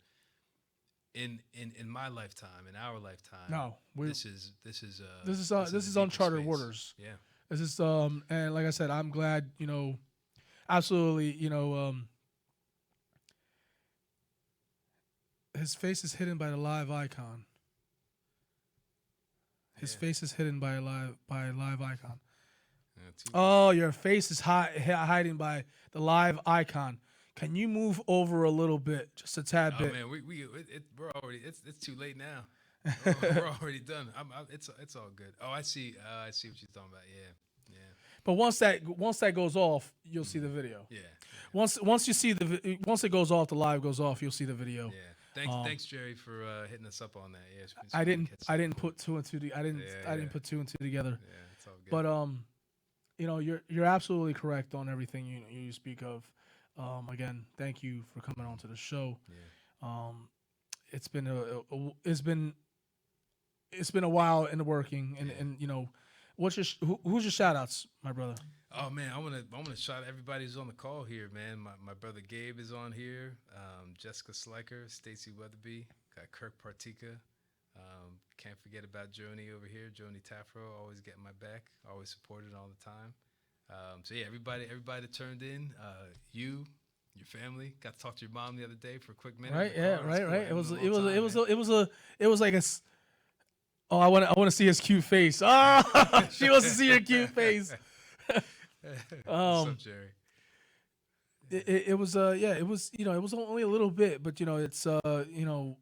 in my lifetime, in our lifetime, No, this is this is a deeper uncharted space. waters. Yeah, This is and like I said, I'm glad, absolutely, his face is hidden by the live icon. His Yeah. face is hidden by a live icon. yeah too- Oh, your face is hiding by the live icon. Can you move over a little bit, just a tad Oh bit? man, we're already it's too late now. We're already done. It's all good. Oh, I see what you're talking about. Yeah, But once that goes off, you'll see the video. yeah. Once you see once it goes off, the live goes off, you'll see the video. Yeah. Thanks, Jerry, for hitting us up on that. Yeah, it's I pretty didn't catchy. put two and two. I didn't Yeah. put two and two together. Yeah, it's all good. But you're absolutely correct on everything you speak of. Again, thank you for coming on to the show. Yeah. It's been a while in the working, and who's your shout outs, my brother? Oh man, I wanna shout out everybody who's on the call here, man. My brother Gabe is on here. Jessica Sliker, Stacy Weatherby, got Kirk Partika. Can't forget about Joni over here. Joni Tafro, always getting my back, always supported all the time. So yeah, everybody that turned in, your family. Got to talk to your mom the other day for a quick minute. Right? in the Yeah. car. It's Right. cool. Right. Haven't It been a long time, man. was like a. Oh, I want to see his cute face. Oh, she wants to see your cute face. What's up, Jerry? It was it was only a little bit, but it's you're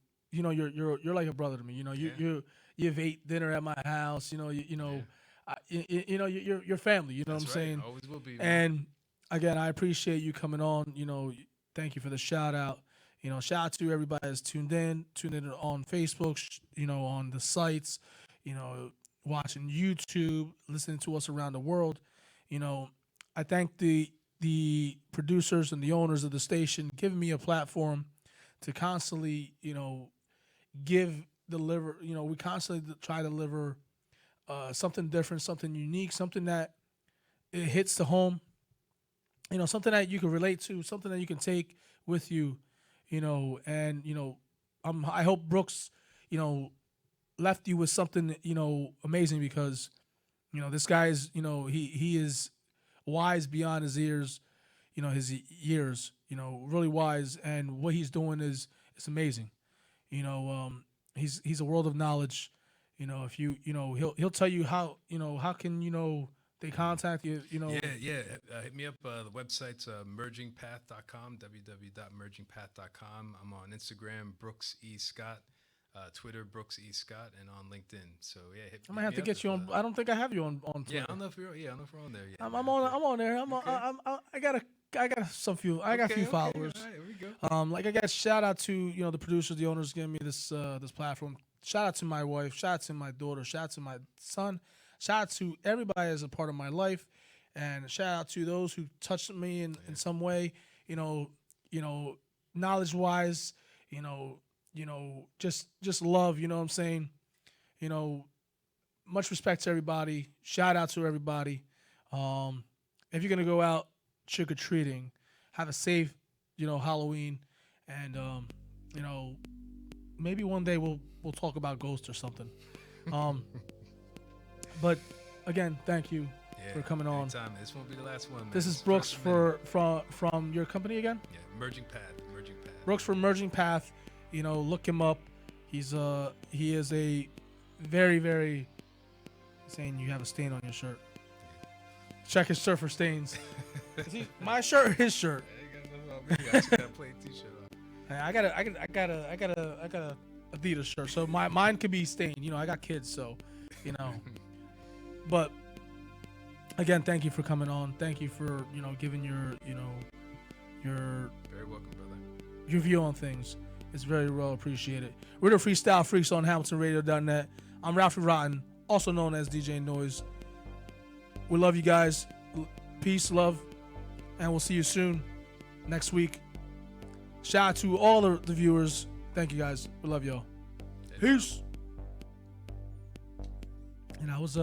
like a brother to me. You've ate dinner at my house. You're family. You know That's what I'm right. saying? Always will be. Man. And again, I appreciate you coming on. Thank you for the shout out. Shout out to everybody that's tuned in on Facebook, on the sites, watching YouTube, listening to us around the world. I thank the producers and the owners of the station giving me a platform to constantly, deliver. We constantly try to deliver something different, something unique, something that it hits the home. Something that you can relate to, something that you can take with you. And I hope Brooks, left you with something, amazing, because, this guy is, he is wise beyond his years, really wise, and what he's doing is amazing. He's a world of knowledge. If he'll tell you how can they contact you. Yeah. Hit me up. The website's mergingpath.com, www.mergingpath.com. I'm on Instagram, Brooks E. Scott, Twitter, Brooks E. Scott, and on LinkedIn. So yeah, I might have to get you on. I don't think I have you on Twitter. Yeah, I don't know if we're on there yet. I'm on there. I got a few followers. All right, here we go. Like I got shout out to the producers, the owners giving me this platform. Shout out to my wife. Shout out to my daughter. Shout out to my son. Shout out to everybody as a part of my life, and shout out to those who touched me in some way. Knowledge wise. Just love. You know what I'm saying. Much respect to everybody. Shout out to everybody. If you're gonna go out trick or treating, have a safe, Halloween, and maybe one day we'll talk about ghosts or something. But again, thank you for coming on. Anytime. This won't be the last one, man. This is Brooks from your company again. Yeah, Merging Path. Brooks from Merging Path. Look him up. He is a very, very saying you have a stain on your shirt. Check his shirt for stains. My shirt or his shirt? I just got a plain t-shirt on. I got a Adidas shirt, so mine could be stained. I got kids, so But again, thank you for coming on. Thank you for giving your Very welcome, brother. your view on things. It's very well appreciated. We're the Freestyle Freaks on HamiltonRadio.net. I'm Ralphie Rotten, also known as DJ Noise. We love you guys. Peace, love, and we'll see you soon next week. Shout out to all the viewers. Thank you guys. We love y'all. Peace. And I was